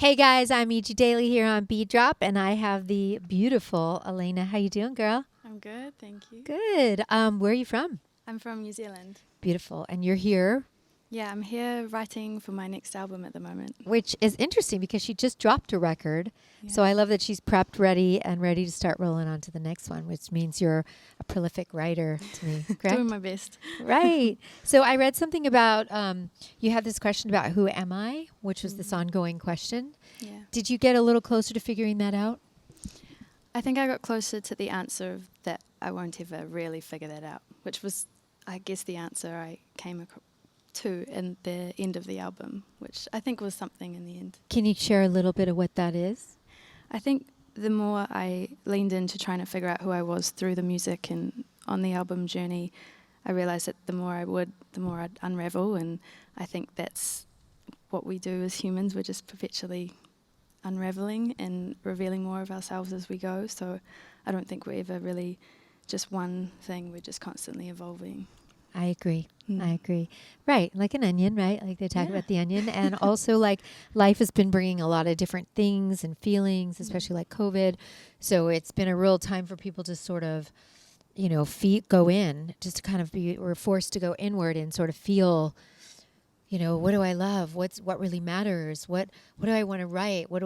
Hey guys, I'm E.G. Daily here on B Drop, and I have the beautiful Alayna. How you doing, girl? I'm good, thank you. Good. Where are you from? I'm from New Zealand. Beautiful. And you're here, Yeah, I'm here writing for my next album at the moment. which is interesting because she just dropped a record. Yeah. So I love that she's prepped, ready, and ready to start rolling on to the next one, which means you're a prolific writer to me. Correct? Doing my best. Right. So I read something about you had this question about who am I, which was this Mm. ongoing question. Yeah. Did you get a little closer to figuring that out? I think I got closer to the answer of that I won't ever really figure that out, which was, I guess, the answer I came to in the end of the album, which I think was something in the end. Can you share a little bit of what that is? I think the more I leaned into trying to figure out who I was through the music and on the album journey, I realized that the more I would, the more I'd unravel. And I think that's what we do as humans. We're just perpetually unraveling and revealing more of ourselves as we go. So I don't think we're ever really just one thing. We're just constantly evolving. I agree. Mm. I agree. Right. Like an onion, right? Like they talk Yeah. about the onion. And also, like, life has been bringing a lot of different things and feelings, especially like COVID. So it's been a real time for people to sort of, go in, just to kind of we're forced to go inward and sort of feel, what do I love? What really matters? What do I want to write? What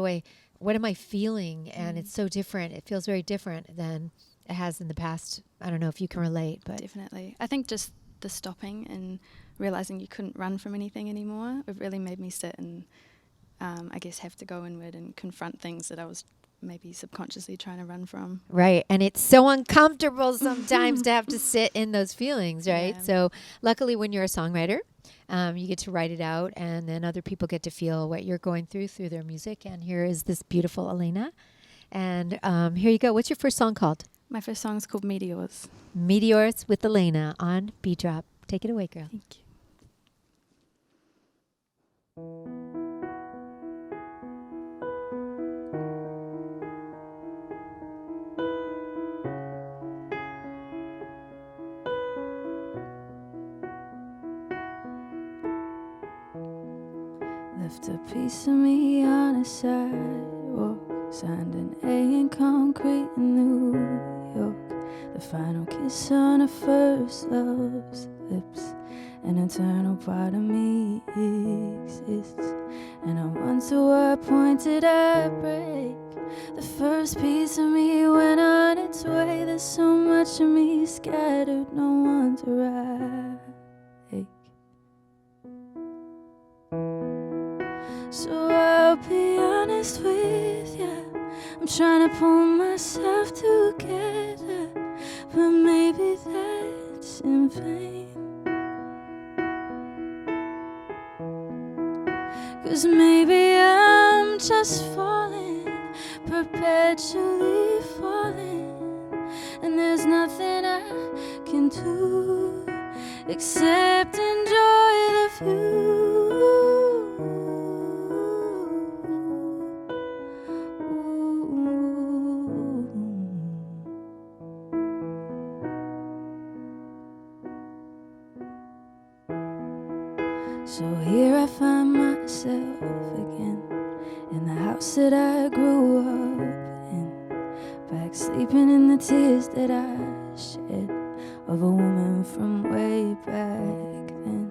am I feeling? And it's so different. It feels very different than it has in the past. I don't know if you can relate, but Definitely. I think just the stopping and realizing you couldn't run from anything anymore, it really made me sit and I guess have to go inward and confront things that I was maybe subconsciously trying to run from. right. And it's so uncomfortable sometimes to have to sit in those feelings, right? Yeah. So luckily when you're a songwriter, you get to write it out and then other people get to feel what you're going through their music. And here is this beautiful Alayna. And here you go. What's your first song called? My first song is called Meteors. Meteors with Alayna on B Drop. Take it away, girl. Thank you. Left a piece of me on a sidewalk, signed an A in concrete in New York. The final kiss on a first love's lips. An eternal part of me exists, and I wonder what point did I break? The first piece of me went on its way. There's so much of me scattered, no one to write. So I'll be honest with ya, I'm trying to pull myself together, but maybe that's in vain. 'Cause maybe I'm just falling, perpetually falling, and there's nothing I can do except enjoy the view. So here I find myself again, in the house that I grew up in, back sleeping in the tears that I shed of a woman from way back then.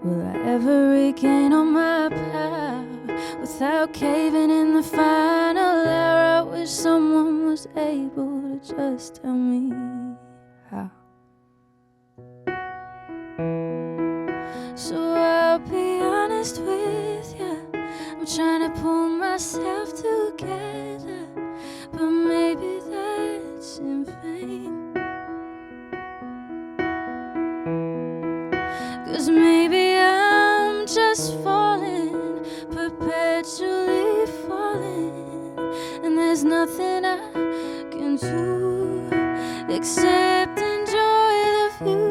Will I ever regain all my power without caving in the final hour? I wish someone was able to just tell me how. So I'll be honest with ya, I'm trying to pull myself together, but maybe that's in vain. 'Cause maybe I'm just falling, perpetually falling, and there's nothing I can do except enjoy the view.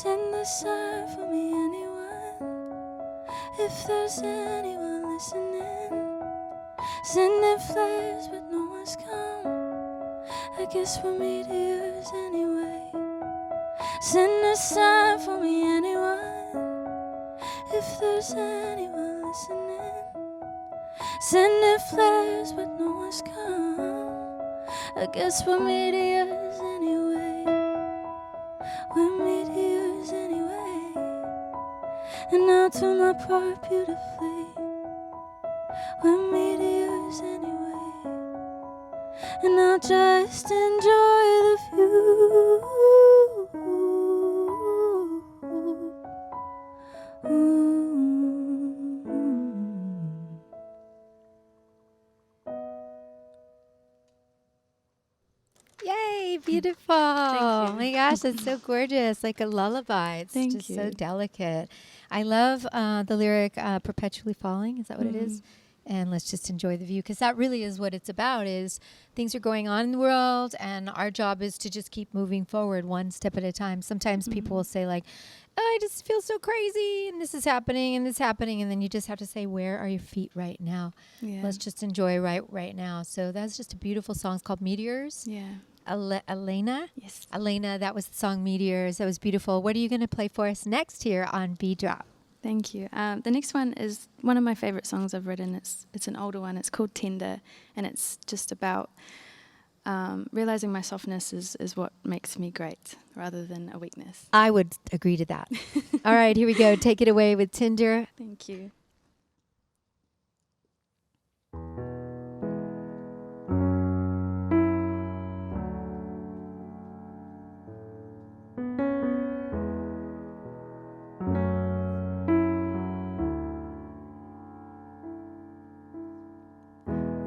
Send a sign for me, anyone. If there's anyone listening, sending flares but no one's come. I guess we're meteors anyway. Send a sign for me, anyone. If there's anyone listening, sending flares but no one's come. I guess we're meteors anyway. We're meteors anyway. And I'll do my part beautifully. We're meteors anyway. And I'll just enjoy the view. Yay, beautiful. Oh my gosh, that's so gorgeous. Like a lullaby. It's Thank just so you. delicate. I love the lyric, perpetually falling. Is that what it is? And let's just enjoy the view, because that really is what it's about, is things are going on in the world and our job is to just keep moving forward one step at a time. Sometimes people will say like, oh, I just feel so crazy and this is happening and this is happening. And then you just have to say, where are your feet right now? Yeah. Let's just enjoy right now. So that's just a beautiful song. It's called Meteors. Yeah. Alayna. Yes. Alayna, that was the song Meteors. That was beautiful. What are you going to play for us next here on B Drop? Thank you. The next one is one of my favorite songs I've written. It's an older one. It's called Tender, and it's just about realizing my softness is what makes me great rather than a weakness. I would agree to that. All right, here we go. Take it away with Tinder. Thank you.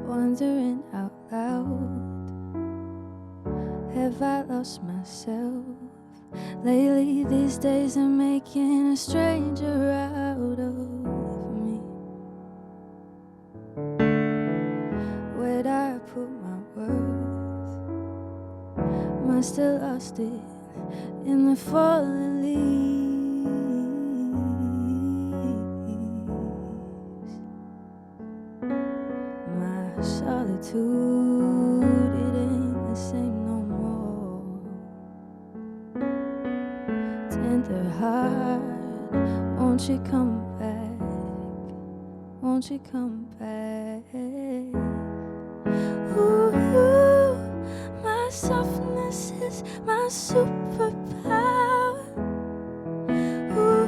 Wondering out loud, have I lost myself? Lately these days I'm making a stranger out of me. Where'd I put my worth? Must have lost it in the falling leaves. My solitude, it ain't the same no more. Tender heart, won't you come back? Won't you come back? Ooh, my softness is my superpower. Ooh,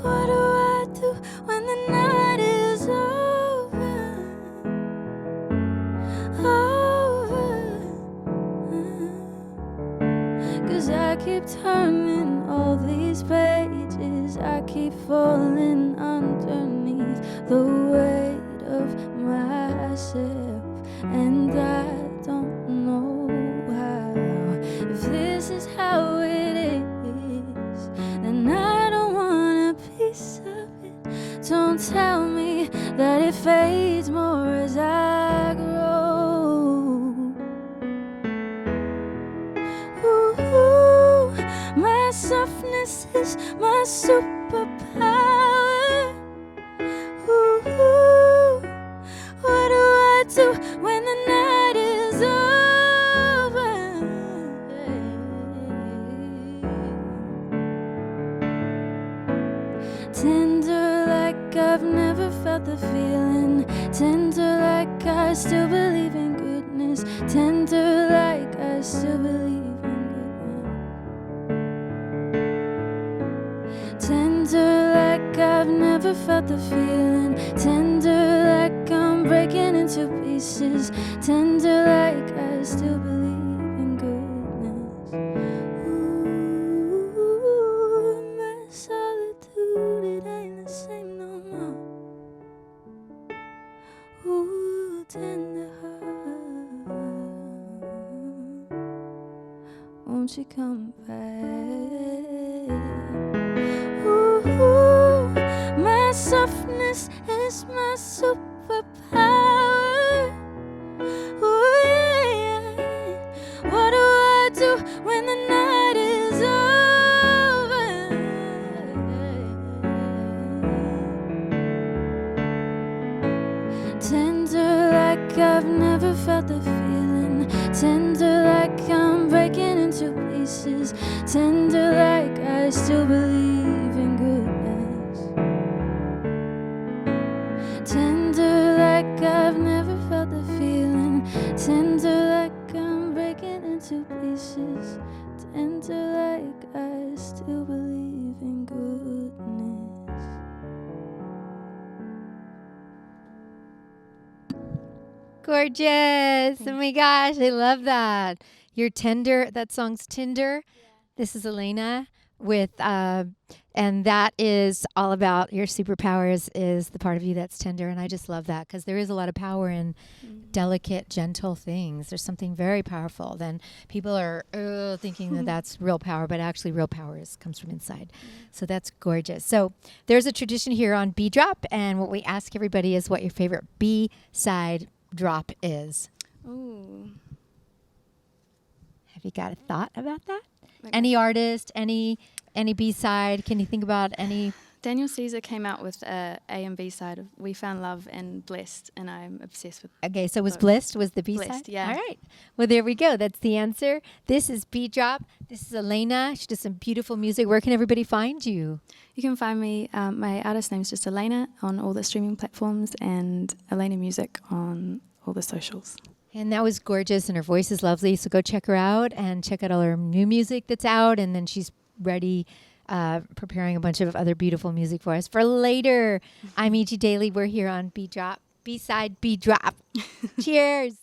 what do I do when the night is over? Over. 'Cause I keep turning all these pages, I keep falling underneath the weight of myself, and I don't know how. If this is how it is, then I don't want a piece of it. Don't tell me that it fades more as I grow. Ooh, my softness is my superpower. Ooh, what do I do when the night is over? Tender like I've never felt the feeling. Tender like I still believe in goodness. Tender like I still believe in goodness. Tender like I've never felt the feeling. Tender like I'm breaking into pieces. Tender like I still believe in goodness. Ooh, my solitude, it ain't the same no more. Ooh, tender heart, won't you come back? Ooh, my softness is my superpower. Ooh, yeah. What do I do when the night is over? tender like I still believe in goodness, tender like I've never felt the feeling, tender like I'm breaking into pieces, tender like I still believe in goodness. Gorgeous. Oh my gosh, I love that. You're tender. That song's Tinder. This is Alayna with, and that is all about your superpowers is the part of you that's tender. And I just love that because there is a lot of power in delicate, gentle things. There's something very powerful. Then people are thinking that that's real power, but actually real power comes from inside. So that's gorgeous. So there's a tradition here on B Drop. And what we ask everybody is what your favorite B-side drop is. Ooh. Have you got a thought about that? Okay. Any artist, any B-side? Can you think about any? Daniel Caesar came out with a and B side of We Found Love and Blessed, and I'm obsessed with. Okay, so was both. Blessed was the B-side? Blessed, yeah. All right. Well, there we go. That's the answer. This is B Drop. This is Alayna. She does some beautiful music. Where can everybody find you? You can find me, my artist name's just Alayna on all the streaming platforms, and Alayna Music on all the socials. And that was gorgeous, and her voice is lovely. So go check her out and check out all her new music that's out. And then she's ready, preparing a bunch of other beautiful music for us for later. I'm E.G. Daly. We're here on B Drop, B-side B Drop. Cheers.